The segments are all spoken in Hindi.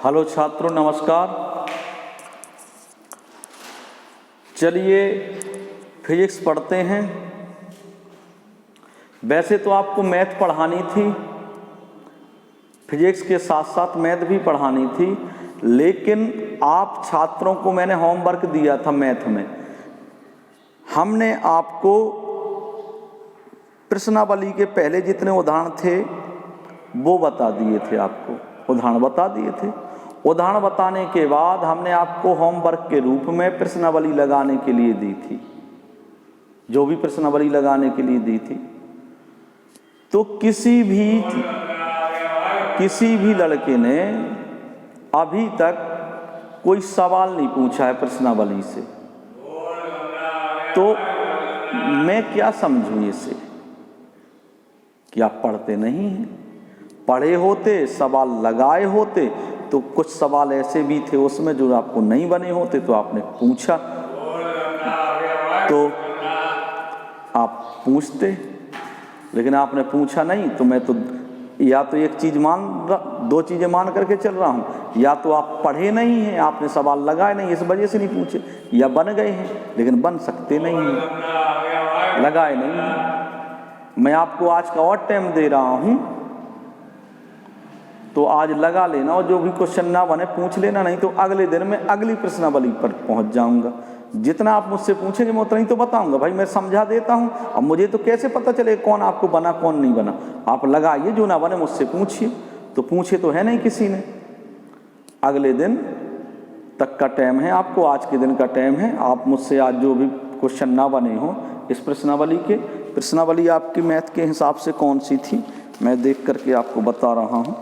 हेलो छात्रों, नमस्कार। चलिए फिजिक्स पढ़ते हैं। वैसे तो आपको मैथ पढ़ानी थी, फिजिक्स के साथ साथ मैथ भी पढ़ानी थी, लेकिन आप छात्रों को मैंने होमवर्क दिया था मैथ में। हमने आपको प्रश्नावली के पहले जितने उदाहरण थे वो बता दिए थे, आपको उदाहरण बता दिए थे। उदाहरण बताने के बाद हमने आपको होमवर्क के रूप में प्रश्नावली लगाने के लिए दी थी, जो भी प्रश्नावली लगाने के लिए दी थी। तो किसी भी लड़के ने अभी तक कोई सवाल नहीं पूछा है प्रश्नावली से, तो मैं क्या समझूं इसे कि आप पढ़ते नहीं हैं। पढ़े होते, सवाल लगाए होते तो कुछ सवाल ऐसे भी थे उसमें जो आपको नहीं बने होते, तो आपने पूछा तो आप पूछते, लेकिन आपने पूछा नहीं। तो मैं तो या तो एक चीज़ दो चीज़ें मान करके चल रहा हूँ, या तो आप पढ़े नहीं हैं, आपने सवाल लगाए नहीं, इस वजह से नहीं पूछे, या बन गए हैं लेकिन बन सकते नहीं हैं, लगाए नहीं हैं। मैं आपको आज का और टाइम दे रहा हूँ, तो आज लगा लेना, और जो भी क्वेश्चन ना बने पूछ लेना, नहीं तो अगले दिन मैं अगली प्रश्नावली पर पहुंच जाऊंगा। जितना आप मुझसे पूछेंगे मैं उतना ही तो बताऊंगा। भाई मैं समझा देता हूं, अब मुझे तो कैसे पता चले कौन आपको बना कौन नहीं बना। आप लगाइए, जो ना बने मुझसे पूछिए। तो पूछे तो है नहीं किसी ने। अगले दिन तक का टाइम है आपको, आज के दिन का टाइम है। आप मुझसे आज जो भी क्वेश्चन ना बने हो इस प्रश्नावली के, प्रश्नावली आपकी मैथ के हिसाब से कौन सी थी मैं देख करके आपको बता रहा हूँ।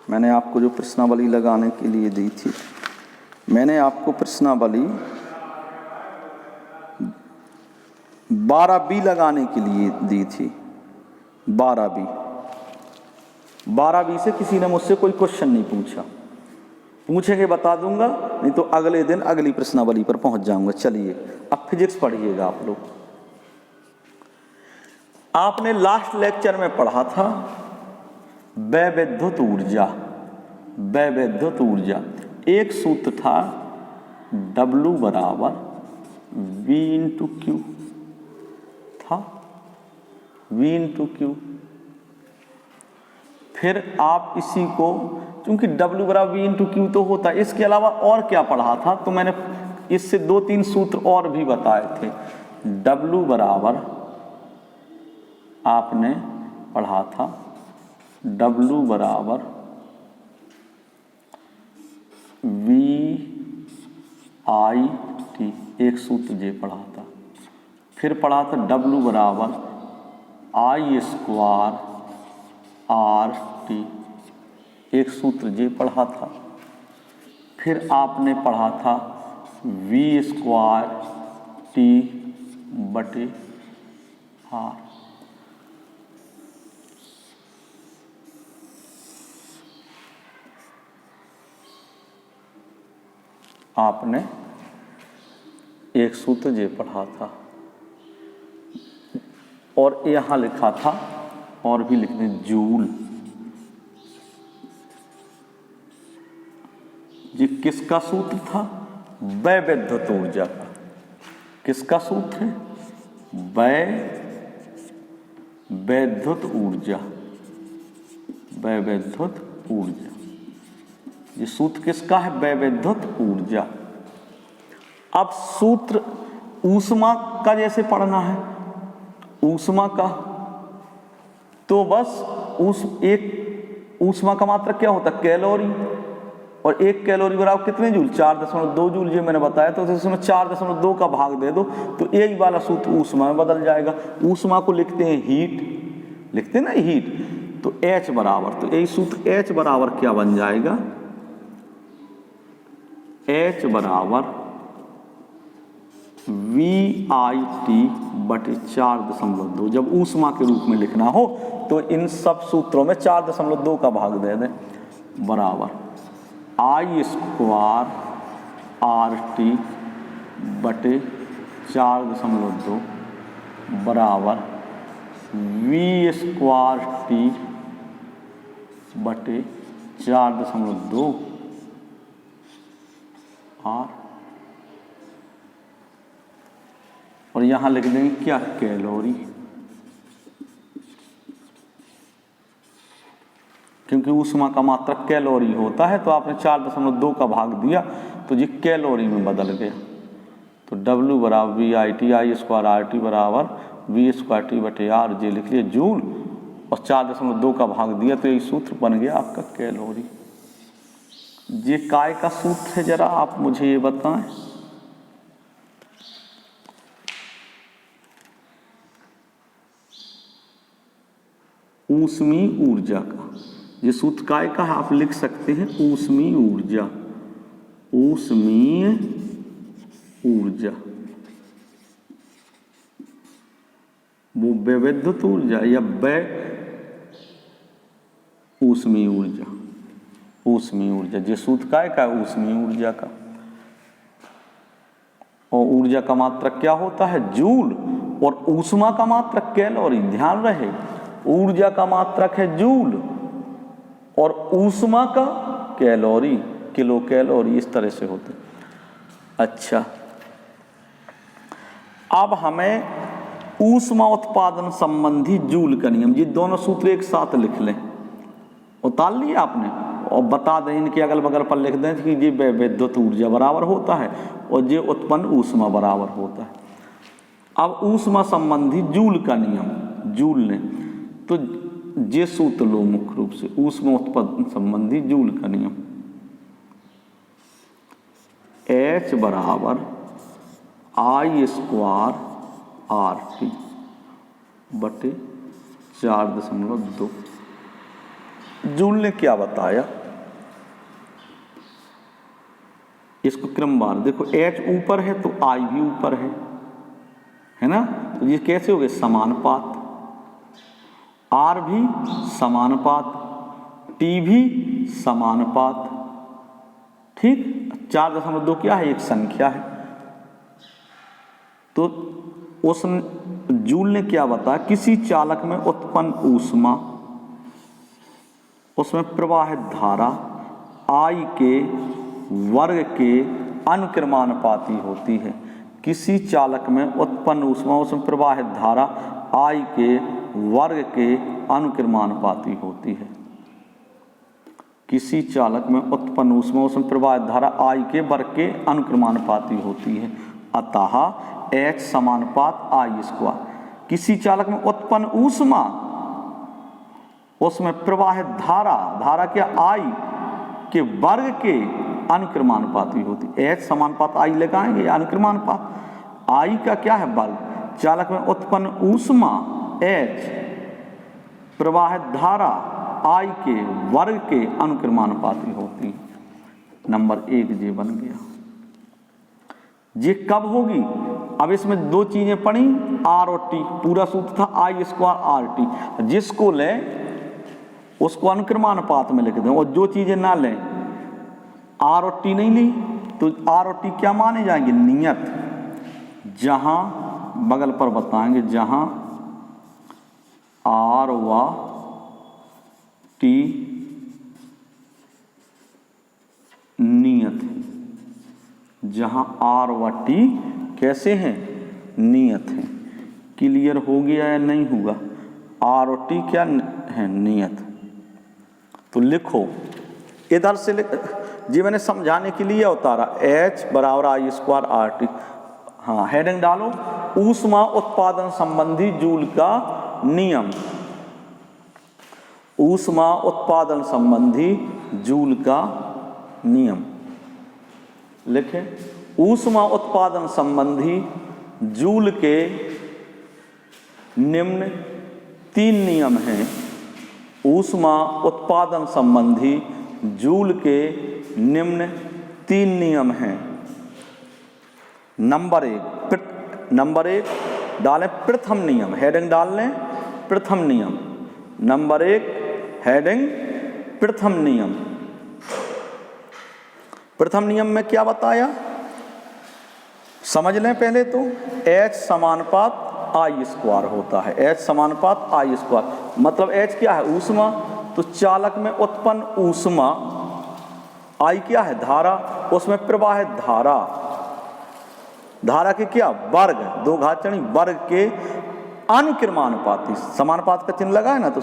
मैंने आपको जो प्रश्नावली लगाने के लिए दी थी, मैंने आपको प्रश्नावली 12B लगाने के लिए दी थी। 12B से किसी ने मुझसे कोई क्वेश्चन नहीं पूछा। पूछेंगे बता दूंगा, नहीं तो अगले दिन अगली प्रश्नावली पर पहुंच जाऊंगा। चलिए अब फिजिक्स पढ़िएगा आप लोग। आपने लास्ट लेक्चर में पढ़ा था वैद्युत ऊर्जा। एक सूत्र था W बराबर V इंटू क्यू था, V इंटू क्यू। फिर आप इसी को, चूंकि W बराबर V इंटू क्यू तो होता है, इसके अलावा और क्या पढ़ा था, तो मैंने इससे 2-3 सूत्र और भी बताए थे। W बराबर आपने पढ़ा था W बराबर VIT, एक सूत्र जे पढ़ा था। फिर पढ़ा था W बराबर I स्क्वायर RT, एक सूत्र जे पढ़ा था। फिर आपने पढ़ा था V स्क्वायर T बटे R। आपने एक सूत्र जे पढ़ा था, और यहाँ लिखा था, और भी लिखने जूल। ये किसका सूत्र था? वैद्युत ऊर्जा का। किसका सूत्र है? वैद्युत ऊर्जा। ये सूत्र किसका है? वैद्युत ऊर्जा। अब सूत्र ऊष्मा का जैसे पढ़ना है, ऊष्मा का, तो बस एक ऊष्मा का मात्रक क्या होता है? कैलोरी। और एक कैलोरी बराबर कितने जूल? 4.2 जूल। जो मैंने बताया, तो इसमें 4.2 का भाग दे दो तो यही वाला सूत्र ऊष्मा में बदल जाएगा। ऊष्मा को लिखते हैं हीट, लिखते हैं ना हीट, तो H बराबर, तो यही सूत्र H बराबर क्या बन जाएगा? H बराबर VIT बटे 4.2। जब ऊष्मा के रूप में लिखना हो तो इन सब सूत्रों में 4.2 का भाग दे दें, बराबर I स्क्वायर RT बटे 4.2 बराबर v² t बटे 4.2 R, और यहां लिख देंगे क्या, कैलोरी, क्योंकि ऊष्मा का मात्रक कैलोरी होता है, तो आपने 4.2 का भाग दिया तो ये कैलोरी में बदल गया। तो W बराबर VIT I² RT बराबर V² T R जे लिख लिया जूल, और 4.2 का भाग दिया तो यही सूत्र बन गया आपका कैलोरी। ये काय का सूत्र है, जरा आप मुझे ये बताएं। ऊष्मीय ऊर्जा का, ये सूत्र काय का है, आप लिख सकते हैं ऊष्मीय ऊर्जा, ऊष्मीय ऊर्जा, वो विद्युत ऊर्जा या ऊष्मीय ऊर्जा, ऊष्मीय ऊर्जा, ये सूत्र काय का है, ऊष्मीय ऊर्जा का। और ऊर्जा का मात्रक क्या होता है, जूल, और ऊष्मा का मात्रक कैलोरी। ध्यान रहे, ऊर्जा का मात्रक है जूल और ऊष्मा का कैलोरी, किलो कैलोरी, इस तरह से होते। अच्छा, अब हमें ऊष्मा उत्पादन संबंधी जूल का नियम, ये दोनों सूत्र एक साथ लिख लें। उतार लिया आपने, और बता दें इनके अगल बगल पर लिख दें कि ये विद्युत ऊर्जा बराबर होता है और ये उत्पन्न ऊष्मा बराबर होता है। अब ऊष्मा संबंधी जूल का नियम, जूल ने, तो ये सूत्र लो मुख्य रूप से, ऊष्मा उत्पादन संबंधी जूल का नियम, H बराबर I² RT बटे 4.2। जूल ने क्या बताया, इसको क्रमवार देखो, H ऊपर है तो I भी ऊपर है ना, तो ये कैसे हो गए, समानुपात, R भी समानुपात, T भी समानुपात, ठीक। 4.2 क्या है, एक संख्या है। तो उस जूल ने क्या बताया, किसी चालक में उत्पन्न ऊष्मा उसमें प्रवाहित धारा I के वर्ग के अनुक्रमानुपाती होती है। किसी चालक में उत्पन्न ऊष्मा उसमें प्रवाहित धारा I के वर्ग के अनुक्रमानुपाती होती है। किसी चालक में उत्पन्न ऊष्मा उसमें प्रवाहित धारा I के वर्ग के अनुक्रमानुपाती होती है, अतः H समानुपात I²। किसी चालक में उत्पन्न ऊष्मा उसमें प्रवाहित धारा क्या, I के वर्ग के अनुक्रमानुपाती होती है। H समानुपात I लगाएंगे, अनुक्रमानुपात I का क्या है, वर्ग। चालक में उत्पन्न ऊष्मा H प्रवाहित धारा I के वर्ग के अनुक्रमानुपाती होती है। नंबर 1 ये बन गया। ये कब होगी, अब इसमें दो चीजें पड़ी, R और T, पूरा सूत्र था I² RT, जिसको लें उसको अनुक्रमानुपात में लिख दें, और जो चीजें ना लें, R और T नहीं ली, तो R और T क्या माने जाएंगे, नियत। जहां बगल पर बताएंगे, जहां R व T नियत है, जहां R व T कैसे हैं, नियत हैं। क्लियर हो गया या नहीं हुआ, R और T क्या है, नियत। तो लिखो, इधर से जी मैंने समझाने के लिए उतारा, H बराबर I² RT। हाँ, हेडिंग डालो, ऊष्मा उत्पादन संबंधी जूल का नियम, ऊष्मा उत्पादन संबंधी जूल का नियम लिखें। ऊष्मा उत्पादन संबंधी जूल के निम्न 3 नियम हैं। ऊष्मा उत्पादन संबंधी जूल के निम्न 3 नियम हैं। नंबर 1 डालें प्रथम नियम, हेडिंग डाल लें प्रथम नियम। नंबर 1 हेडिंग प्रथम नियम। प्रथम नियम में क्या बताया, समझ लें पहले तो, H समानुपात आई स्क्वायर होता है। H समानुपात आई स्क्वायर, मतलब H क्या है? ऊष्मा। तो चालक में उत्पन्न ऊष्मा, I क्या है? धारा, उसमें प्रवाहित धारा, धारा के क्या? वर्ग, दो घात चढ़ी वर्ग के अनुक्रमानुपाती, समानुपात का चिन्ह लगा है ना, तो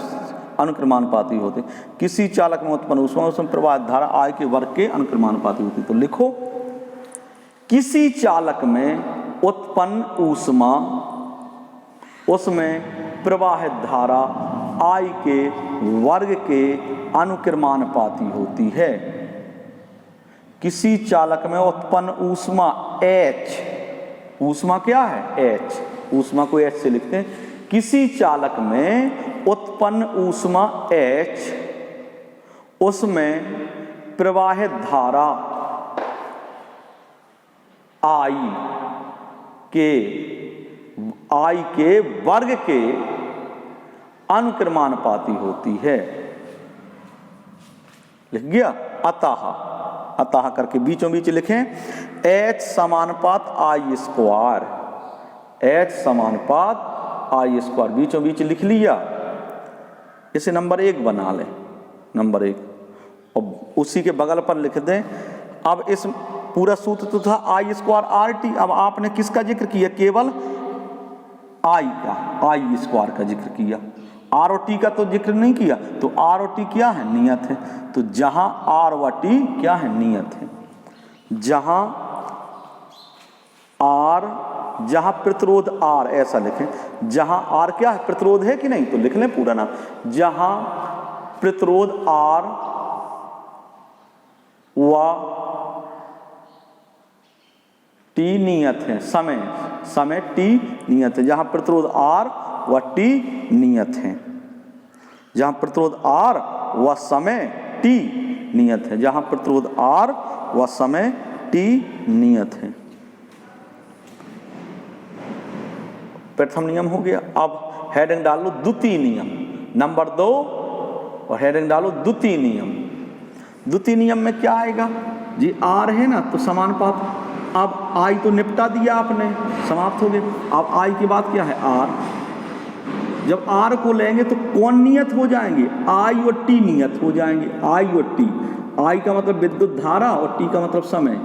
अनुक्रमानुपाती होते। किसी चालक में उत्पन्न ऊष्मा, उसमें प्रवाहित धारा I के वर्ग के अनुक्रमानुपाती होती। तो लिखो, किसी चालक में उत्पन्न ऊष्मा, उसमें प्रवाहित धारा I के वर्ग के अनुक्रमानुपाती होती है। किसी चालक में उत्पन्न ऊष्मा H, ऊष्मा क्या है? H, ऊष्मा को H से लिखते हैं। किसी चालक में उत्पन्न ऊष्मा H, उसमें प्रवाहित धारा I के वर्ग के अनुक्रमानुपाती होती है। लिख गया? अतः करके बीचों बीच लिखें H समानुपात I square, H समानुपात I square, बीचों बीच लिख लिया। इसे नंबर 1 बना लें, नंबर 1, और उसी के बगल पर लिख दें। अब इस पूरा सूत्र तो था I स्क्वायर RT, अब आपने किसका जिक्र किया? केवल I का, I स्क्वायर का जिक्र किया, R और T का तो जिक्र नहीं किया। तो R और T क्या है? नियत है। तो जहां R व T क्या है? नियत है। जहां प्रतिरोध R, ऐसा लिखें, जहां R क्या है? प्रतिरोध है कि नहीं? तो लिख लें पूरा नाम। जहां प्रतिरोध R व T नियत है, समय T नियत है। जहां प्रतिरोध R व T नियत है, जहां प्रतिरोध R व समय T नियत है, जहां प्रतिरोध R व समय T नियत है। प्रथम नियम हो गया। अब हेडिंग डालो द्वितीय नियम, नंबर 2, और हेडिंग डालो द्वितीय नियम। द्वितीय नियम में क्या आएगा जी? R है ना, तो समानुपात। अब I तो निपटा दिया आपने, समाप्त हो गए। अब I के बाद क्या है? R। जब R को लेंगे तो कौन नियत हो जाएंगे? I और T नियत हो जाएंगे, I और T। I का मतलब विद्युत धारा और T का मतलब समय।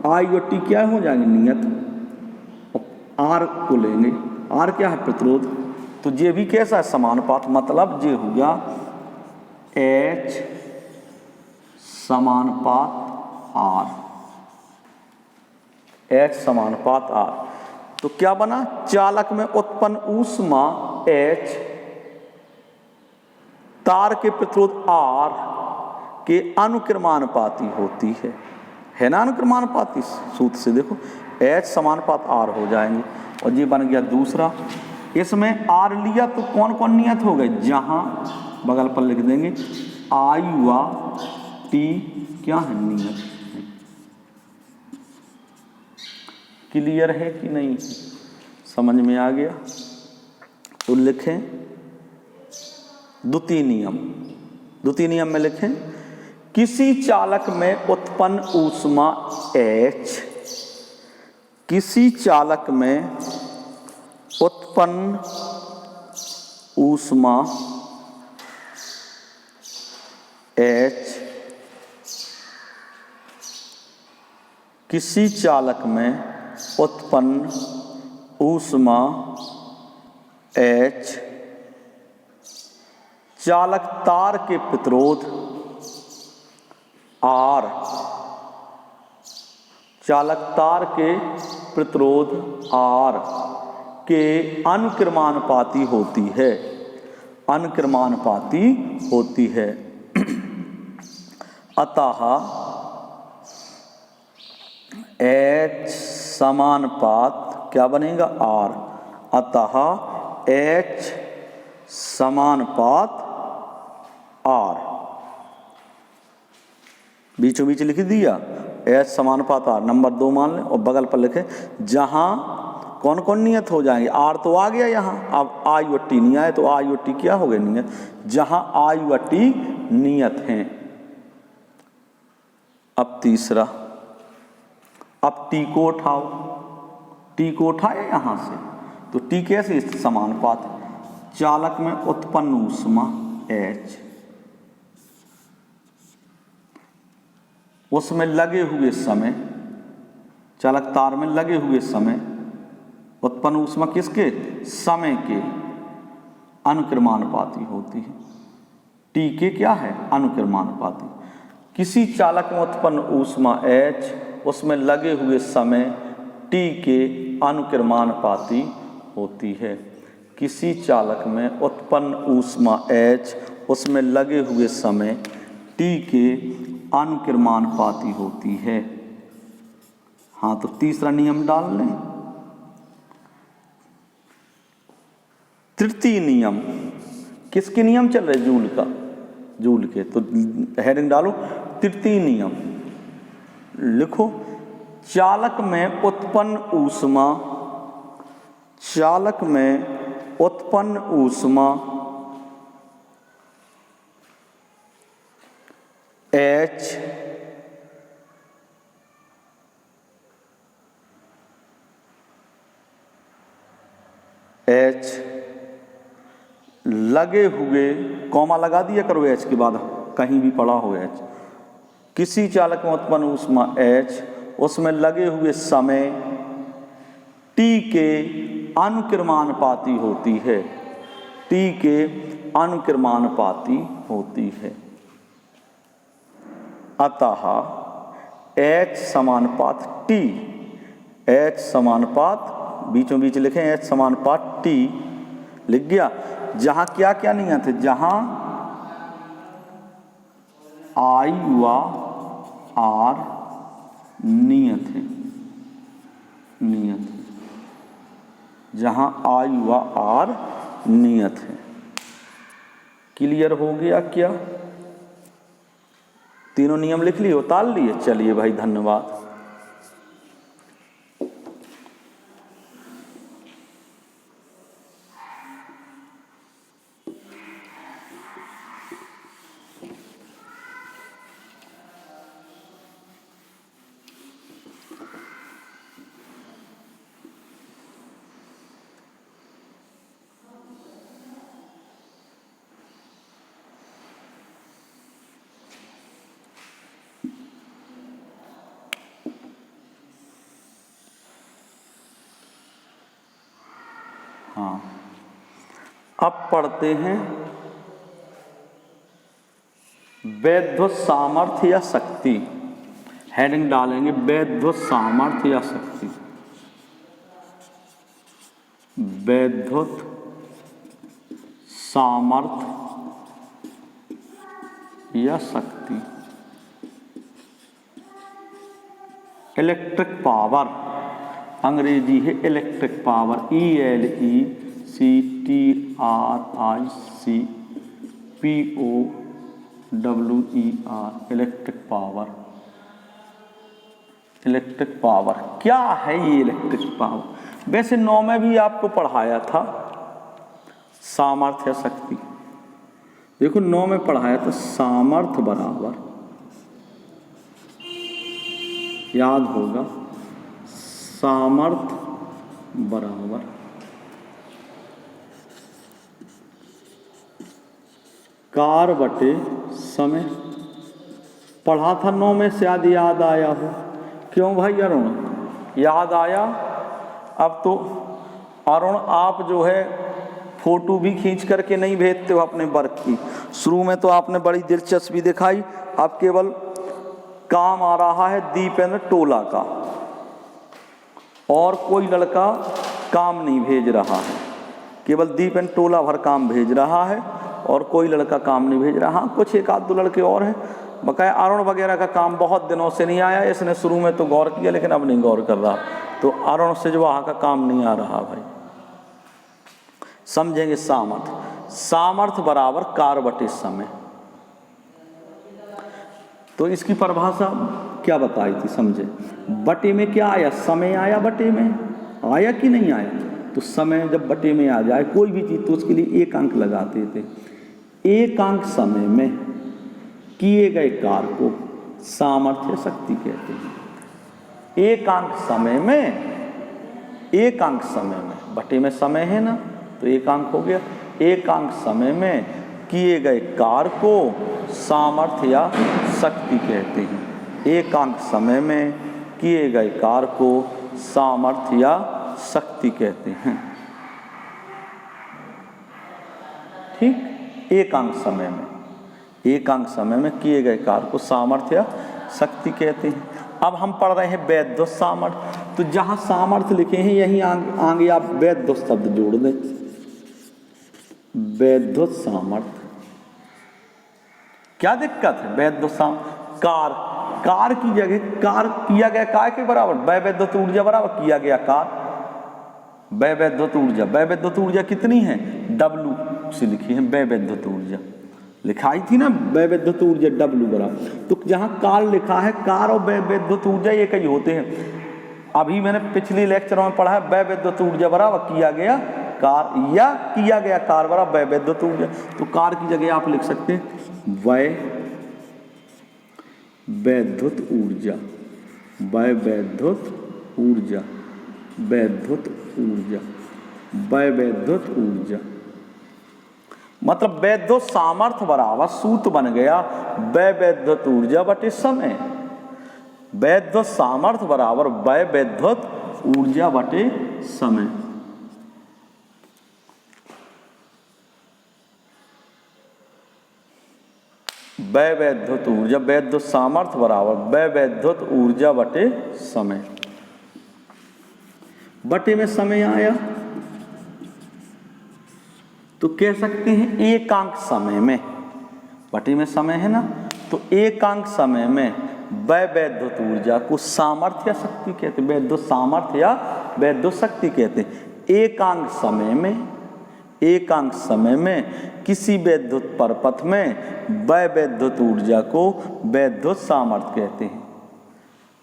I और T क्या हो जाएंगे? नियत। R को लेंगे, R क्या है? प्रतिरोध। तो ये भी कैसा है? समानुपात, मतलब ये हो गया H समानुपात R, H समानुपात R। तो क्या बना? चालक में उत्पन्न ऊष्मा H तार के प्रतिरोध R के अनुक्रमानुपाती होती है ना? अनुक्रमानुपाती सूत्र से देखो, H समानुपात R हो जाएंगे। और ये बन गया दूसरा। इसमें R लिया तो कौन कौन नियत हो गए? जहां बगल पर लिख देंगे I व T क्या है? नियत। क्लियर है कि नहीं? समझ में आ गया? तो लिखें द्वितीय नियम। द्वितीय नियम में लिखें, किसी चालक में उत्पन्न ऊष्मा H, किसी चालक में उत्पन्न ऊष्मा H, किसी चालक में उत्पन्न ऊष्मा H चालक तार के प्रतिरोध R, चालक तार के प्रतिरोध R के अनुक्रमानुपाती होती है, अनुक्रमानुपाती होती है। अतः H समानुपात क्या बनेगा? R। अतः H समानुपात R, बीचों बीच लिख दिया H समानुपात R। नंबर 2 मान लें और बगल पर लिखें जहां कौन कौन नियत हो जाएंगे? R तो आ गया यहाँ, अब I और T नहीं आए तो I और T क्या हो गए? नियत। जहां I व T नियत हैं। अब तीसरा, अब T को उठाओ, T को उठाए यहां से तो टी कैसे समानुपात, चालक में उत्पन्न ऊष्मा H, उसमें लगे हुए समय, चालक तार में लगे हुए समय उत्पन्न ऊष्मा किसके, समय के अनुक्रमानुपाती होती है। टी के क्या है, अनुक्रमानुपाती। किसी चालक में उत्पन्न ऊष्मा H, उसमें लगे हुए समय टी के अनुक्रमानुपाती होती है। किसी चालक में उत्पन्न ऊष्मा H, उसमें लगे हुए समय टी के अनुक्रमानुपाती होती है। हाँ, तो तीसरा नियम डाल लें। तृतीय नियम, किसके नियम चल रहे, जूल का, जूल के, तो हेडिंग डालो तृतीय नियम। लिखो चालक में उत्पन्न ऊष्मा, चालक में उत्पन्न ऊष्मा H लगे हुए, कॉमा लगा दिया करो H के बाद, कहीं भी पड़ा हो H, किसी चालक में उत्पन्न ऊष्मा H, उसमें लगे हुए समय T के अनुक्रमानुपाती होती है, T के अनुक्रमानुपाती होती है। अतः H समानुपात T, H समानुपात, बीचों बीच लिखें H समानुपात T, लिख गया। जहां क्या क्या नियत है, जहां I व R नियत है, नियत है, जहां I व R नियत है। क्लियर हो गया क्या, तीनों नियम लिख लिए, उतार लिए। चलिए भाई, धन्यवाद। हाँ, अब पढ़ते हैं वैद्युत सामर्थ्य या शक्ति। हेडिंग डालेंगे वैद्युत सामर्थ्य या शक्ति, वैद्युत सामर्थ्य या शक्ति। इलेक्ट्रिक पावर, अंग्रेजी है electric power, ELECTRICPOWER, electric power. Electric power क्या है, ये इलेक्ट्रिक पावर वैसे 9 में भी आपको पढ़ाया था, सामर्थ्य शक्ति। देखो 9 में पढ़ाया था, सामर्थ्य बराबर, याद होगा, सामर्थ्य बराबर कार्य बटे समय। पढ़ा था 9 में, से याद आया हो? क्यों भाई अरुण, याद आया? अब तो अरुण आप जो है फोटो भी खींच करके नहीं भेजते हो अपने वर्क की। शुरू में तो आपने बड़ी दिलचस्पी दिखाई, अब केवल काम आ रहा है दीपेंद्र टोला का, और कोई लड़का काम नहीं भेज रहा है, केवल दीपेंद्र टोला भर काम भेज रहा है और कोई लड़का काम नहीं भेज रहा। कुछ एक आध दो लड़के और हैं, बकाया अरुण वगैरह का काम बहुत दिनों से नहीं आया। इसने शुरू में तो गौर किया लेकिन अब नहीं गौर कर रहा, तो अरुण से जो का काम नहीं आ रहा भाई। समझेंगे सामर्थ्य, सामर्थ्य बराबर कार्य बटे समय। तो इसकी परिभाषा क्या बताई थी, समझे? बटे में क्या आया, समय आया, बटे में आया कि नहीं आया? तो समय जब बटे में आ जाए कोई भी चीज तो उसके लिए एक अंक लगाते थे। एक अंक समय में किए गए कार्य को सामर्थ्य शक्ति कहते हैं। एक अंक समय में एकांक समय में, बटे में समय है ना तो एकांक हो गया। एकांक समय में किए गए कार्य को सामर्थ्य या शक्ति कहते हैं। एकांक समय में किए गए कार्य को सामर्थ्य या शक्ति कहते हैं। ठीक, एकांक समय में, एकांक समय में किए गए कार्य को सामर्थ्य या शक्ति कहते हैं। अब हम पढ़ रहे हैं वैद्युत सामर्थ्य, तो जहां सामर्थ्य लिखे हैं यहीं आगे आप वैद्युत शब्द जोड़ दें। वैद्युत सामर्थ्य, क्या दिक्कत है? वैद्युत कार की जगह कार किया गया काय के बराबर, वै वैद्युत ऊर्जा बराबर किया गया कार, वै वैद्युत ऊर्जा। वै वैद्युत ऊर्जा कितनी है? W से लिखी है वै वैद्युत ऊर्जा, लिखाई थी ना वै वैद्युत ऊर्जा W बराबर। तो जहां कार लिखा है, कार और वै वैद्युत ऊर्जा एक ही होते हैं। अभी मैंने पिछले लेक्चरों में पढ़ा है वै वैद्युत ऊर्जा बराबर किया गया कार, या किया गया कार बराबर वै वैद्युत ऊर्जा। तो कार की जगह आप लिख सकते हैं वै वैद्युत ऊर्जा, वै वैद्युत ऊर्जा, वैद्युत ऊर्जा, वै वैद्युत ऊर्जा। मतलब वैद्युत सामर्थ्य बराबर सूत्र बन गया वै वैद्युत ऊर्जा बटे समय। वैद्युत सामर्थ्य बराबर वै वैद्युत ऊर्जा बटे समय। वै वैद्युत ऊर्जा, वैद्युत सामर्थ्य बराबर वै वैद्युत ऊर्जा बटे समय। बटे में समय आया तो कह सकते हैं एकांक समय में, बटे में समय है ना, तो एकांक समय में वै वैद्युत ऊर्जा को सामर्थ्य या शक्ति कहते हैं। वैद्युत सामर्थ्य या वैद्युत शक्ति कहते हैं। एकांक समय में, एकांक समय में किसी वैद्युत परपथ में वै वैद्युत ऊर्जा को वैद्युत सामर्थ्य कहते हैं।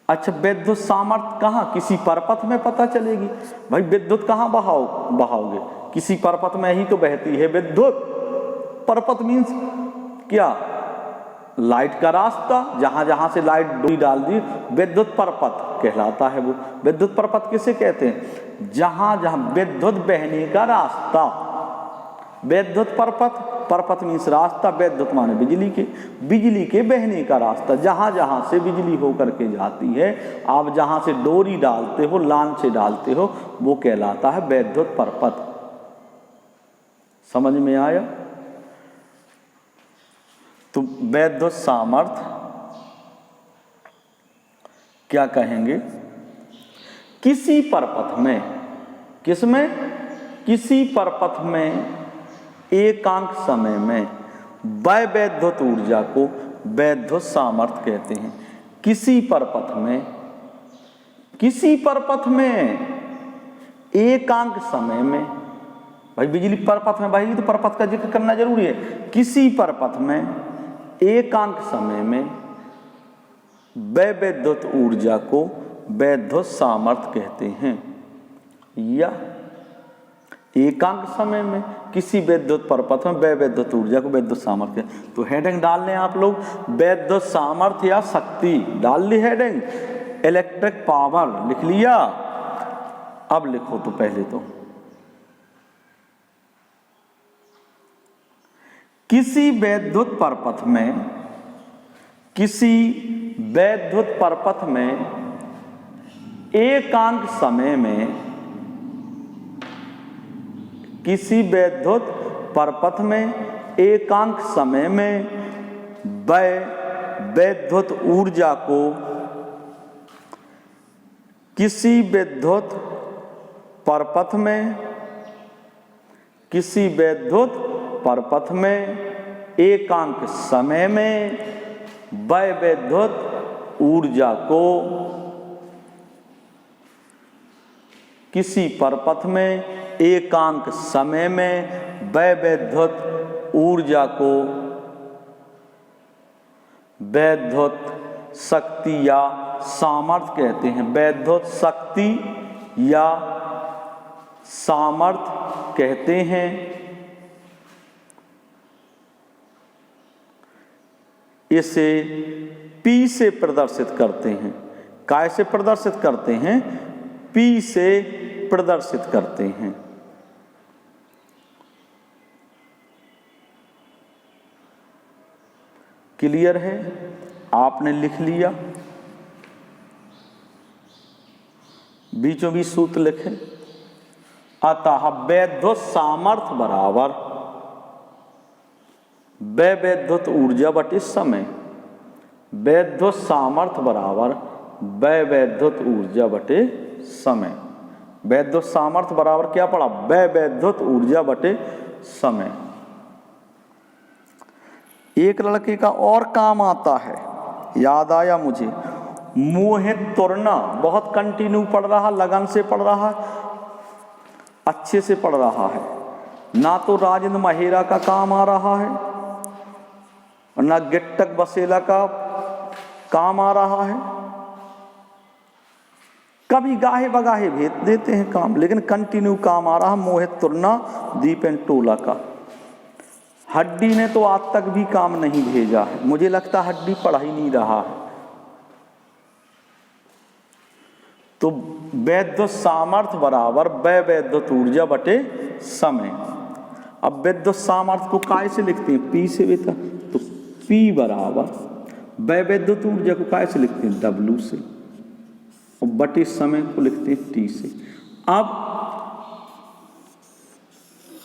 अच्छा, वैद्युत सामर्थ्य कहाँ? किसी परपथ में पता चलेगी। भाई विद्युत कहाँ बहाओगे? किसी परपथ में ही तो बहती है विद्युत। परपथ मीन्स क्या? लाइट का रास्ता, जहां जहां से लाइट डोरी डाल दी विद्युत परपथ कहलाता है वो। विद्युत परपथ किसे कहते हैं? जहां जहां विद्युत बहने का रास्ता, विद्युत परपथ, परपथ मीन्स रास्ता, विद्युत माने बिजली के बहने का रास्ता, जहां जहां से बिजली होकर के जाती है, आप जहां से डोरी डालते हो, लाइन से डालते हो, वो कहलाता है विद्युत परपथ। समझ में आया? तो वैद्युत सामर्थ्य क्या कहेंगे? किसी परपथ में, किसमें? किसी परपथ में एकांक समय में वै वैद्युत ऊर्जा को वैद्युत सामर्थ्य कहते हैं। किसी परपथ में, किसी परपथ में एकांक समय में, भाई बिजली परपथ में भाई तो परपथ का जिक्र करना जरूरी है। किसी परपथ में एकांक समय में वै वैद्युत ऊर्जा को वैद्युत सामर्थ्य कहते हैं। या एकांक समय में किसी वैद्युत परपथ में वै वैद्युत ऊर्जा को वैद्युत सामर्थ्य। तो हेडिंग डाल लें आप लोग, वैद्युत सामर्थ्य या शक्ति डाल ली हेडिंग, इलेक्ट्रिक पावर लिख लिया। अब लिखो तो पहले तो किसी वैद्युत परपथ में, किसी वैद्युत परपथ में एकांक समय में, किसी वैद्युत परपथ में एकांक समय में वै वैद्युत ऊर्जा को, किसी वैद्युत परपथ में, किसी वैद्युत परपथ में एकांक समय में वै वैद्युत ऊर्जा को, किसी परपथ में एकांक समय में वै वैद्युत ऊर्जा को वैद्युत शक्ति या सामर्थ्य कहते हैं। वैद्युत शक्ति या सामर्थ्य कहते हैं। इसे P से प्रदर्शित करते हैं। काय से प्रदर्शित करते हैं? P से प्रदर्शित करते हैं। क्लियर है? आपने लिख लिया, बीचों बीच सूत्र लिखे, अतः वैद्युत सामर्थ्य बराबर वैद्युत ऊर्जा बटे समय। वैद्युत सामर्थ्य बराबर वैद्युत ऊर्जा बटे समय। वैद्युत सामर्थ्य बराबर क्या पड़ा? वैद्युत ऊर्जा बटे समय। एक लड़के का और काम आता है, याद आया मुझे, मोहित तुरना, बहुत कंटिन्यू पढ़ रहा, लगन से पढ़ रहा, अच्छे से पढ़ रहा है, ना तो राजेंद्र महेरा का काम आ रहा है और ना गिट्टक बसेला का काम आ रहा है। कभी गाहे बगाहे भेज देते हैं काम, लेकिन कंटिन्यू काम आ रहा। मोहित तुरना दीप एंड टोला का। हड्डी ने तो आज तक भी काम नहीं भेजा है, मुझे लगता हड्डी पढ़ ही नहीं रहा है। तो वैद्युत सामर्थ्य बराबर वैद्युत ऊर्जा बटे समय। अब वैद्युत सामर्थ्य को काय से लिखते हैं? पी से बेटा। तो पी बराबर वैद्युत ऊर्जा को काय से लिखते हैं? डब्ल्यू से, और बटे समय को लिखते हैं टी से। अब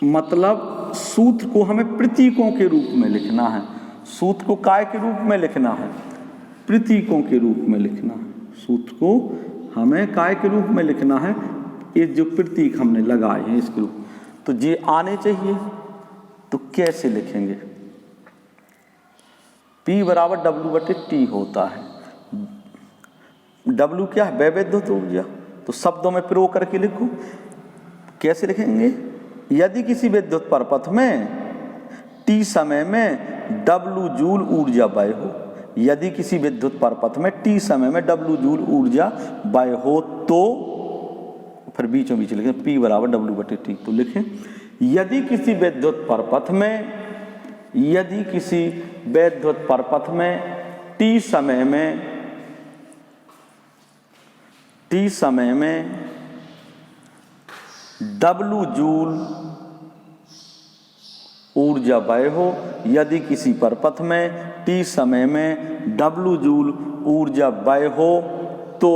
मतलब सूत्र को हमें प्रतीकों के रूप में लिखना है। सूत्र को काय के रूप में लिखना है? प्रतीकों के रूप में लिखना है। सूत्र को हमें काय के रूप में लिखना है? ये जो प्रतीक हमने लगाए हैं इसके रूप, तो ये आने चाहिए। तो कैसे लिखेंगे? P बराबर W बटे T होता है। W क्या है? वैद्युत ऊर्जा। तो शब्दों में प्रयोग करके लिखो। कैसे लिखेंगे? यदि किसी विद्युत परपथ में T समय में W जूल ऊर्जा व्यय हो, यदि किसी विद्युत परपथ में T समय में W जूल ऊर्जा व्यय हो, तो फिर बीचों बीच लिखें P बराबर W बटे T। तो लिखें यदि किसी विद्युत परपथ में, यदि किसी विद्युत परपथ में T समय में W जूल ऊर्जा व्यय हो, यदि किसी परपथ में T समय में W जूल ऊर्जा व्यय हो, तो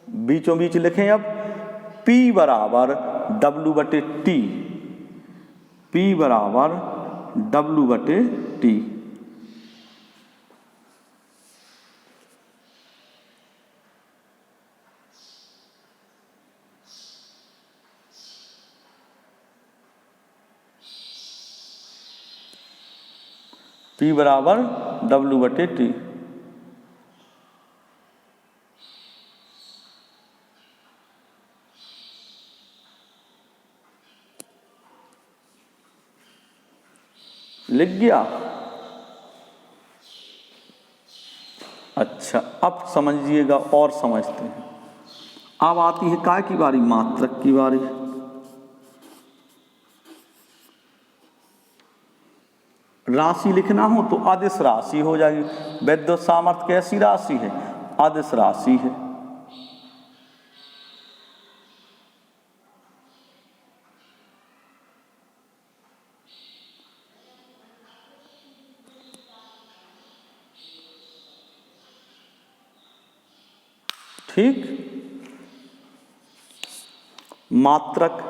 बीचों बीच लिखें अब P बराबर W बटे T। P बराबर W बटे T। P बराबर W बटे T। लिख गया? अच्छा, अब समझिएगा और समझते हैं। अब आती है काय की बारी? मात्रक की बारी। राशि लिखना हो तो अदिश राशि हो जाएगी। वैद्युत सामर्थ्य कैसी राशि है? अदिश राशि है। ठीक। मात्रक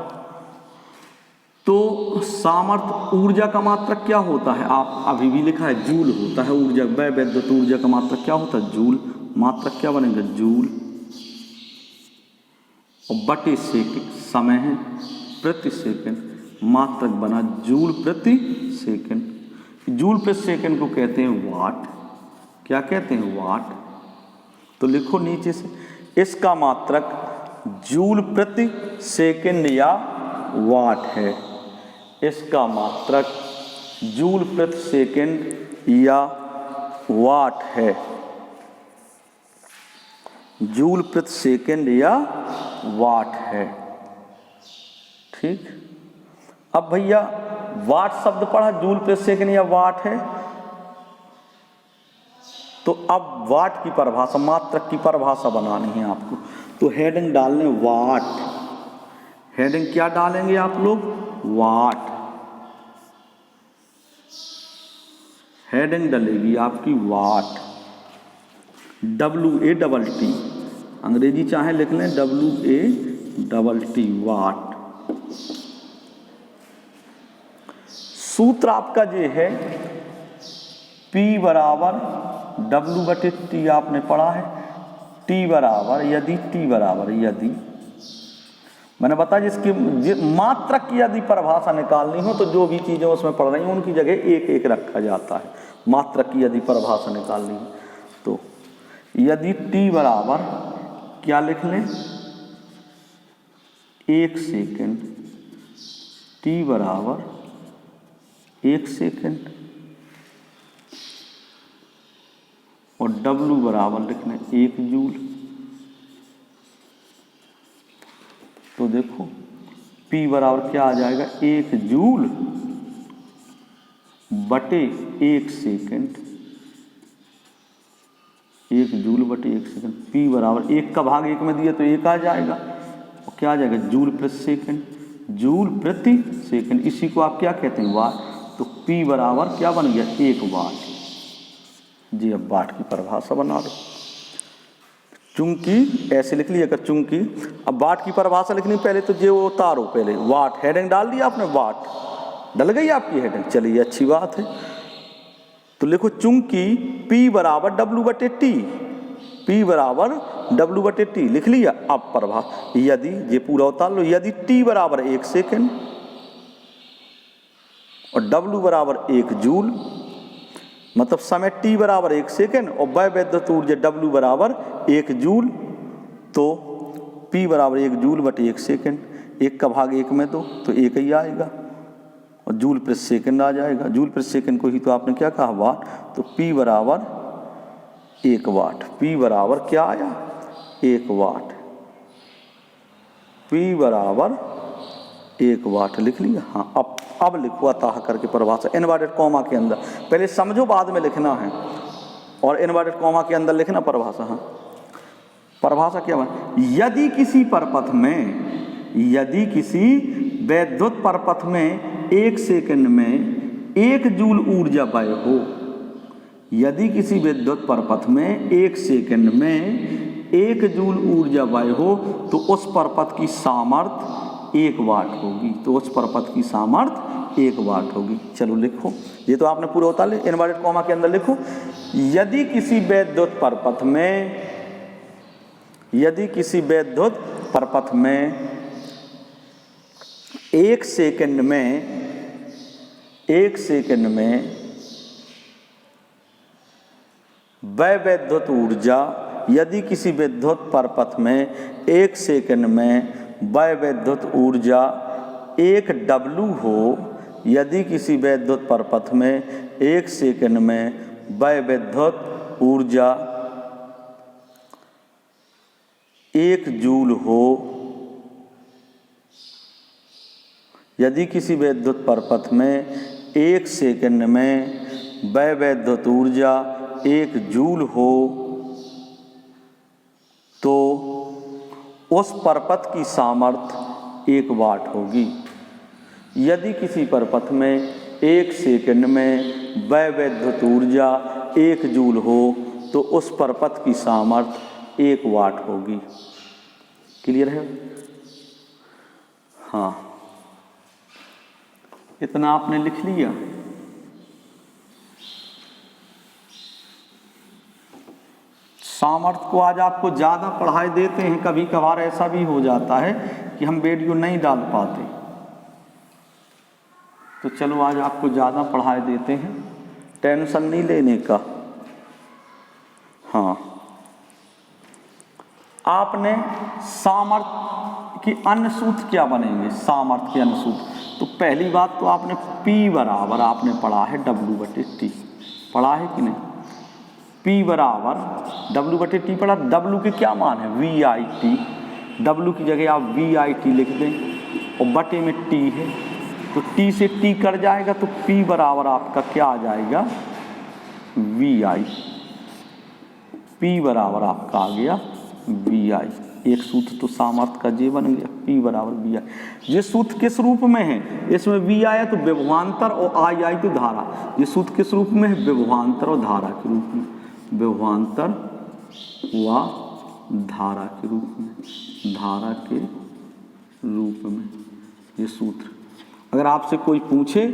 तो सामर्थ्य, ऊर्जा का मात्रक क्या होता है? आप अभी भी लिखा है जूल होता है ऊर्जा। वैद्युत ऊर्जा का मात्रक क्या होता है? जूल। मात्रक क्या बनेगा? जूल, और बटे सेकंड समय है प्रति सेकंड। मात्रक बना जूल प्रति सेकंड। जूल प्रति सेकंड को कहते हैं वाट। क्या कहते हैं? वाट। तो लिखो नीचे से, इसका मात्रक जूल प्रति सेकंड या वाट है। इसका मात्रक जूल प्रति सेकंड या वाट है। जूल प्रति सेकंड या वाट है। ठीक। अब भैया वाट शब्द पढ़ा, जूल प्रति सेकंड या वाट है, तो अब वाट की परिभाषा, मात्रक की परिभाषा बनानी है आपको। तो हेडिंग डालने वाट, हेडिंग क्या डालेंगे आप लोग, वाट, हेडिंग डलेगी आपकी वाट, WATT, अंग्रेजी चाहे लिख लें WATT, वाट। सूत्र आपका ये है P बराबर W/T, आपने पढ़ा है, T बराबर यदि मैंने बताया जिसकी मात्रक की यदि परिभाषा निकालनी हो तो जो भी चीज़ें उसमें पढ़ रही हैं उनकी जगह एक एक रखा जाता है। मात्रक की यदि परिभाषा निकालनी हो तो यदि T बराबर क्या लिख लें, 1 सेकेंड, T बराबर 1 सेकेंड, और W बराबर लिख लें 1 जूल। तो देखो P बराबर क्या आ जाएगा, 1 जूल बटे 1 सेकेंड, 1 जूल बटे 1 सेकेंड। P बराबर 1 का भाग 1 में दिया तो 1 आ जाएगा, और क्या आ जाएगा, जूल प्रति सेकेंड, जूल प्रति सेकेंड। इसी को आप क्या कहते हैं, वाट। तो P बराबर क्या बन गया, 1 वाट। जी अब वाट की परिभाषा बना लो, चूंकि ऐसे लिख लिएगा, चूंकि अब वाट की परिभाषा लिखनी पहले तो जे उतारो, पहले वाट, हेडिंग डाल दिया आपने, वाट डल गई आपकी हेडिंग, चलिए अच्छी बात है। तो लिखो चूंकि P बराबर W/T, P बराबर W/T लिख लिया। अब परिभाषा यदि ये पूरा उतार लो, यदि T बराबर 1 सेकेंड और W बराबर 1 जूल, मतलब समय T बराबर 1 सेकेंड और वह वैद्युत ऊर्जा W बराबर 1 जूल, तो P बराबर 1 जूल बटे 1 सेकेंड, 1 का भाग 1 में दो तो 1 ही आएगा, और जूल प्रति सेकेंड आ जाएगा। जूल प्रति सेकेंड को ही तो आपने क्या कहा, वाट। तो P बराबर 1 वाट, P बराबर क्या आया, 1 वाट, P बराबर 1 वाट लिख लिया। हाँ अब लिखो अतः करके परिभाषा इनवर्टेड कॉमा के अंदर, पहले समझो बाद में लिखना है, और इनवर्टेड कॉमा के अंदर लिखना परिभाषा। हाँ परिभाषा क्या बना, यदि किसी परपथ में, यदि किसी वैद्युत परपथ में 1 सेकंड में 1 जूल ऊर्जा व्यय हो, यदि किसी विद्युत परपथ में 1 सेकंड में 1 जूल ऊर्जा व्यय हो तो उस परपथ की सामर्थ्य 1 वाट होगी, तो उस परपथ की सामर्थ्य 1 वाट होगी। चलो लिखो, ये तो आपने पूरा होता ले, इनवर्टेड कॉमा के अंदर लिखो, यदि किसी वैद्युत परपथ में, यदि किसी वैद्युत परपथ में 1 सेकंड में वह वैद्युत ऊर्जा, यदि किसी विद्युत परपथ में 1 सेकंड में वह वैद्युत ऊर्जा 1 W हो, यदि किसी वैद्युत परपथ में 1 सेकंड में वह विद्युत ऊर्जा 1 जूल हो, यदि किसी वैद्युत परपथ में 1 सेकंड में वह वैद्युत ऊर्जा 1 जूल हो, तो उस परपथ की सामर्थ्य 1 वाट होगी। यदि किसी परपथ में 1 सेकंड में वह वैद्युत ऊर्जा 1 जूल हो तो उस परपथ की सामर्थ्य 1 वाट होगी। क्लियर है? हाँ इतना आपने लिख लिया। सामर्थ्य को आज आपको ज़्यादा पढ़ाई देते हैं, कभी कभार ऐसा भी हो जाता है कि हम वीडियो नहीं डाल पाते, तो चलो आज आपको ज़्यादा पढ़ाई देते हैं, टेंशन नहीं लेने का। हाँ आपने सामर्थ्य की अन्य सूत्र क्या बनेंगे, सामर्थ्य के अन्य सूत्र। तो पहली बात तो आपने P बराबर आपने पढ़ा है W/T, पढ़ा है कि नहीं। P बराबर W/T पढ़ा, W के क्या मान है VIT, W की जगह आप VIT लिख दें और बटे में T है, तो T से T कर जाएगा तो P बराबर आपका क्या आ जाएगा VI, P बराबर आपका आ गया VI एक सूत्र तो सामर्थ्य का जे बन गया, P बराबर वी आई। ये सूत्र किस रूप में है, इसमें वी आया तो विभवांतर और आई आई तो धारा। ये सूत्र किस रूप में है, विभवांतर और धारा के रूप में, विभवांतर व धारा के रूप में, धारा के रूप में ये सूत्र। अगर आपसे कोई पूछे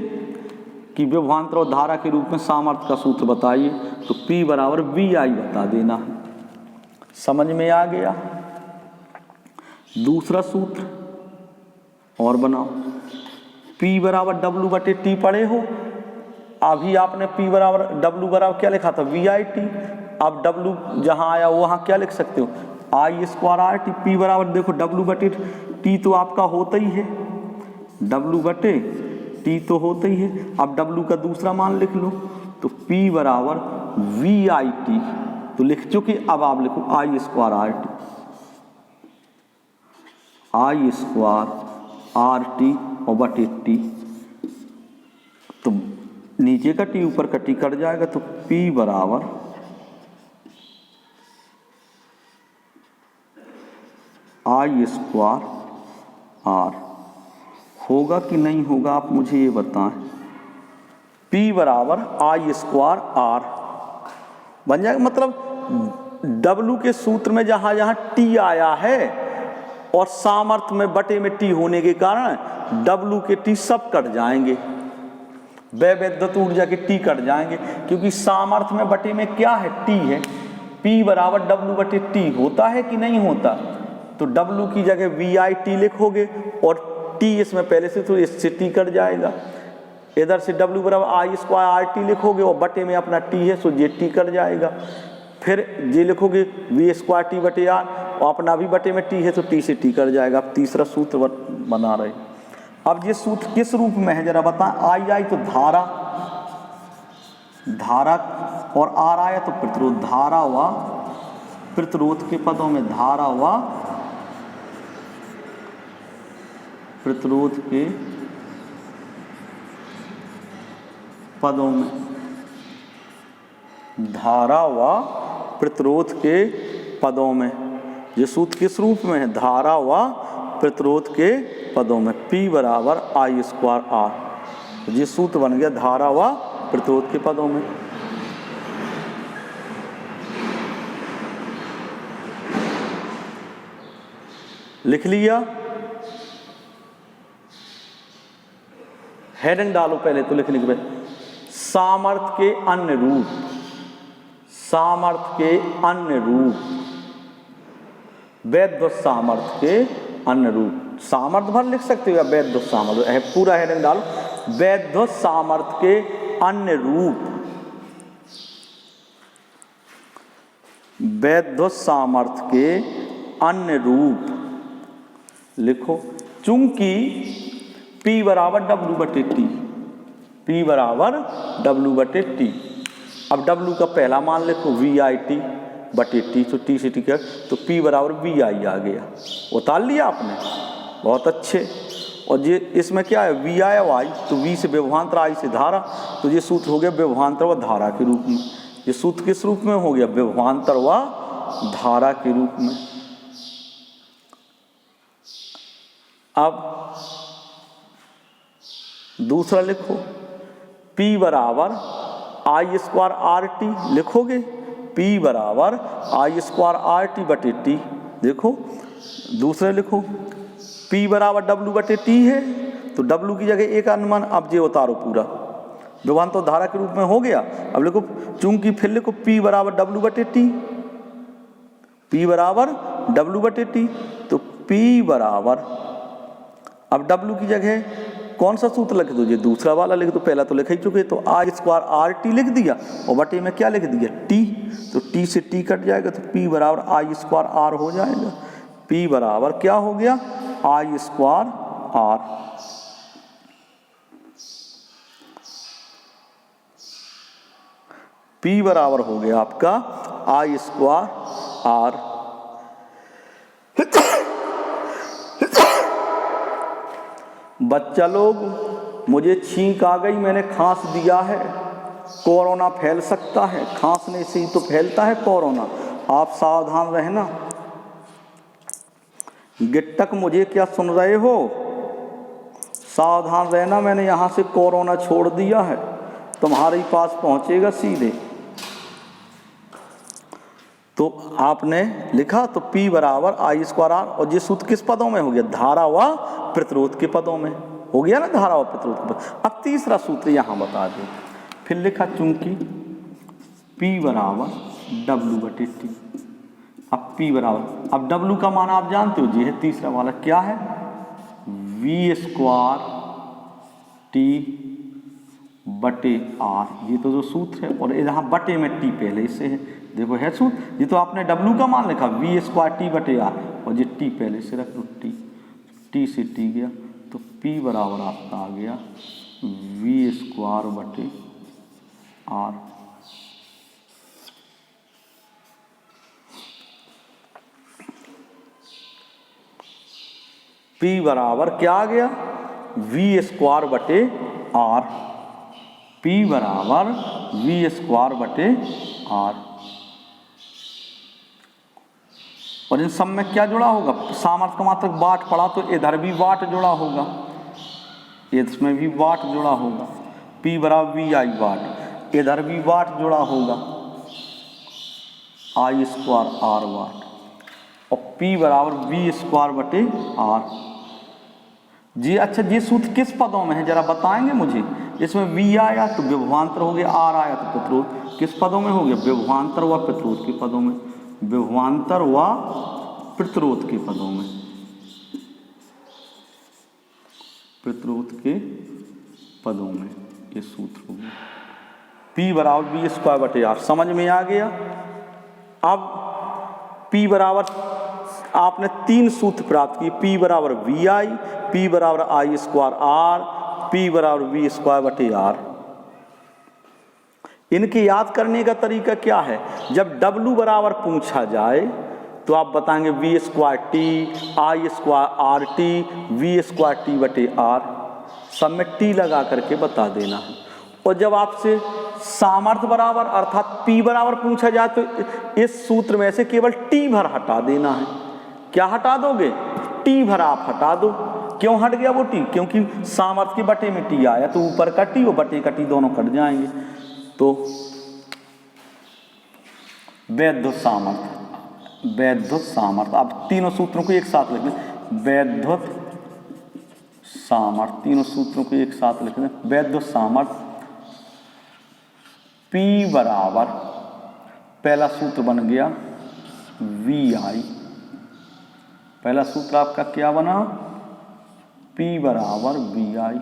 कि विभवांतर और धारा के रूप में सामर्थ्य का सूत्र बताइए तो P बराबर वी आई बता देना है। समझ में आ गया। दूसरा सूत्र और बनाओ, P बराबर W बटे टी पढ़े हो, अभी आपने P बराबर W बराबर क्या लिखा था, वी आई टी। अब W जहाँ आया वहाँ क्या लिख सकते हो, आई स्क्वायर आर टी। P बराबर देखो W बटे टी तो आपका होता ही है, W बटे टी तो होता ही है। अब W का दूसरा मान लिख लो तो P बराबर वी आई टी तो लिख चुके। अब आप लिखो आई स्क्वायर आर टी, आई स्क्वायर आर टी और बटे टी, तो नीचे का टी ऊपर का टी कट जाएगा तो P बराबर आई स्क्वायर आर। होगा कि नहीं होगा आप मुझे ये बताएं। P बराबर आई स्क्वायर आर बन जाएगा, मतलब W के सूत्र में जहां जहां T आया है और सामर्थ्य में बटे में T होने के कारण W के T सब कट जाएंगे, वैद्युत ऊर्जा के T कट जाएंगे, क्योंकि सामर्थ्य में बटे में क्या है, T है। P बराबर W बटे T होता है कि नहीं होता, तो W की जगह वी आई टी लिखोगे और T इसमें पहले से तो इससे T कट जाएगा। इधर से W बराबर आई स्क्वायर आर टी लिखोगे और बटे में अपना T है सो जे T कट जाएगा। फिर जे लिखोगे वी स्क्वायर टी बटे आर और अपना भी बटे में T है तो T से T कट जाएगा। अब तीसरा सूत्र बना रहे। अब ये सूत्र किस रूप में है जरा बताएं। आई आई तो धारा, धारा और आर आया तो प्रतिरोध, धारा व प्रतिरोध के पदों में, धारा व प्रतिरोध के पदों में, धारा व प्रतिरोध के पदों में। ये सूत्र किस रूप में है, धारा व प्रतिरोध के पदों में, P बराबर आई स्क्वायर आर। ये सूत्र बन गया धारा व प्रतिरोध के पदों में। लिख लिया, हेडिंग डालो पहले तो लिखने के बाद। सामर्थ्य के अन्य रूप, सामर्थ्य के अन्य रूप, वैद्युत सामर्थ्य के अन्य रूप। सामर्थ्य भर लिख सकते हो या वैद्युत सामर्थ्य है, पूरा हेडिंग डालो। वैद्युत सामर्थ्य के अन्य रूप, वैद्युत सामर्थ्य के अन्य रूप लिखो। चूंकि P बराबर W बटे टी, P बराबर W बटे टी। अब W का पहला मान लिखो वी आई टी बटे टी, तो टी से टी कर तो P बराबर वी आई आ गया। उतार लिया आपने, बहुत अच्छे। और ये इसमें क्या है, वी आई और आई, तो वी से विभवांतर, आई से धारा, तो ये सूत्र हो गया विभवांतर व धारा के रूप में। ये सूत्र किस रूप में हो गया, विभवांतर व धारा के रूप में। अब दूसरा लिखो, P बराबर आई स्क्वायर आर टी लिखोगे, P बराबर आई स्क्वायर आर टी बटे टी। देखो दूसरे लिखो, P बराबर W बटे टी है तो W की जगह एक अनुमान, अब ये उतारो पूरा, विभवांतर तो धारा के रूप में हो गया। अब लिखो चूंकि, फिर लिखो P बराबर W बटे टी, P बराबर W बटे टी, तो P बराबर, अब W की जगह कौन सा सूत्र लिख दो, ये दूसरा वाला लिख दो, पहला तो लिख ही चुके, तो आई स्क्वायर आर टी लिख दिया और बटे में क्या लिख दिया, T, तो T से T कट जाएगा तो P बराबर आई स्क्वायर आर हो जाएगा। P बराबर क्या हो गया, आई स्क्वायर आर। P बराबर हो गया आपका आई स्क्वायर आर। बच्चा लोग, मुझे छींक आ गई, मैंने खांस दिया है, कोरोना फैल सकता है, खांसने से ही तो फैलता है कोरोना, आप सावधान रहना। गिट्टक मुझे क्या सुन रहे हो, सावधान रहना, मैंने यहाँ से कोरोना छोड़ दिया है, तुम्हारे पास पहुँचेगा सीधे। तो आपने लिखा तो P बराबर I स्क्वायर R, और ये सूत्र किस पदों में हो गया, धारा व प्रतिरोध के पदों में हो गया ना, धारा व प्रतिरोध के पद। अब तीसरा सूत्र यहाँ बता दो, फिर लिखा चूंकि P बराबर W/T। अब P बराबर, अब W का मान आप जानते हो, ये है तीसरा वाला, क्या है, V स्क्वायर T/R, ये तो जो सूत्र है, और यहाँ बटे में T पहले से है, देखो है सूत्र, ये तो आपने W का मान लिखा V स्क्वायर T/R, और ये T पहले से रख लो, T से T गया, तो P बराबर आपका आ गया V स्क्वायर/R। P बराबर क्या आ गया, V स्क्वायर/R, P बराबर V स्क्वायर/R। और इन सब में क्या जुड़ा होगा, सामर्थ्य का मात्रक वाट पड़ा, तो इधर भी वाट जुड़ा होगा, इसमें भी वाट जुड़ा होगा, P बराबर VI वाट, इधर भी वाट जुड़ा होगा, I स्क्वायर R वाट, और P बराबर V स्क्वायर/R। जी अच्छा, ये सूत्र किस पदों में है जरा बताएंगे मुझे, इसमें V आया तो विभवांतर हो गया, R आया तो प्रतिरोध, किस पदों में हो गया, विभवांतर व प्रतिरोध के पदों में, विभवांतर व प्रतिरोध के पदों में, प्रतिरोध के पदों में ये सूत्र हो गया, P बराबर V स्क्वायर/R। समझ में आ गया। अब P बराबर आपने तीन सूत्र प्राप्त किए, P बराबर VI, P बराबर I स्क्वायर R, P बराबर V स्क्वायर/R। इनके याद करने का तरीका क्या है, जब W बराबर पूछा जाए तो आप बताएंगे V square T, I square RT, V square T/R, सब में T लगा करके बता देना है। और जब आपसे सामर्थ्य बराबर अर्थात P बराबर पूछा जाए तो इस सूत्र में से केवल T भर हटा देना है। क्या हटा दोगे, T भर आप हटा दो। क्यों हट गया वो T, क्योंकि सामर्थ्य के बटे में T आया, तो ऊपर का T और बटे का T दोनों कट जाएंगे। तो वैद्युत सामर्थ्य, वैद्युत सामर्थ्य, आप तीनों सूत्रों को एक साथ लिख लें, वैद्युत सामर्थ्य, तीनों सूत्रों को एक साथ लिख लें, वैद्युत सामर्थ्य P बराबर, पहला सूत्र बन गया VI, पहला सूत्र आपका क्या बना, P बराबर VI।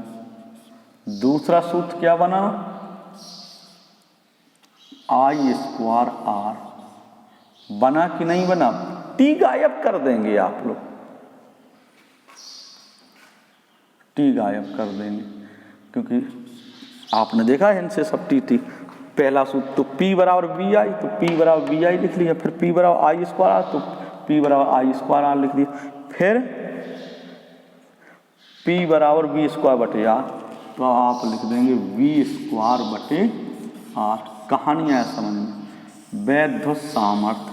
दूसरा सूत्र क्या बना, I स्क्वायर R। बना कि नहीं बना, T गायब कर देंगे आप लोग, T गायब कर देंगे, क्योंकि आपने देखा है इनसे सब T। पहला सूत्र तो P बराबर VI, तो P बराबर VI लिख लिया, फिर P बराबर I स्क्वायर R, तो P बराबर I स्क्वायर R लिख दिया, फिर P बराबर V स्क्वायर/R, तो आप लिख देंगे V स्क्वायर/R। कहानी है समझ में, वैद्युत सामर्थ्य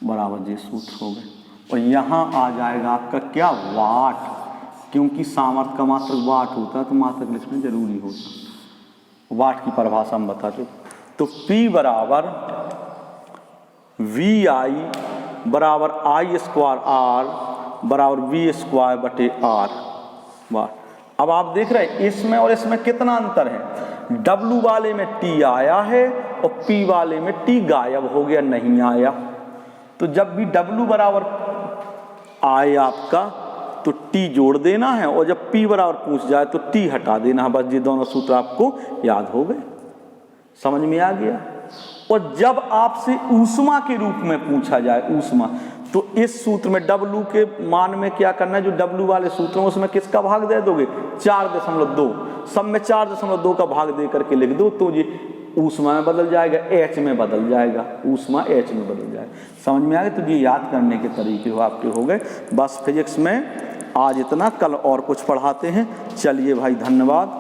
बराबर ये सूत्र हो गए, और यहाँ आ जाएगा आपका क्या, वाट, क्योंकि सामर्थ्य का मात्रक वाट होता है तो मात्रक लिखना जरूरी होता, वाट की परिभाषा हम बता दो। तो P बराबर VI बराबर I स्क्वायर R बराबर V स्क्वायर/R वाट। अब आप देख रहे हैं इसमें और इसमें कितना अंतर है, W वाले में T आया है और P वाले में T गायब हो गया, नहीं आया। तो जब भी W बराबर आए आपका तो T जोड़ देना है, और जब P बराबर पूछ जाए तो T हटा देना है, बस ये दोनों सूत्र आपको याद हो गए, समझ में आ गया। और जब आपसे ऊष्मा के रूप में पूछा जाए, ऊष्मा, तो इस सूत्र में W के मान में क्या करना है, जो W वाले सूत्र में उसमें किसका भाग दे दोगे, 4.2, सब में 4.2 का भाग दे करके लिख दो, तो ये ऊष्मा में बदल जाएगा, H में बदल जाएगा, ऊष्मा H में बदल जाएगा। समझ में आ गया। तो ये याद करने के तरीके हो आपके हो गए। बस फिजिक्स में आज इतना, कल और कुछ पढ़ाते हैं। चलिए भाई, धन्यवाद।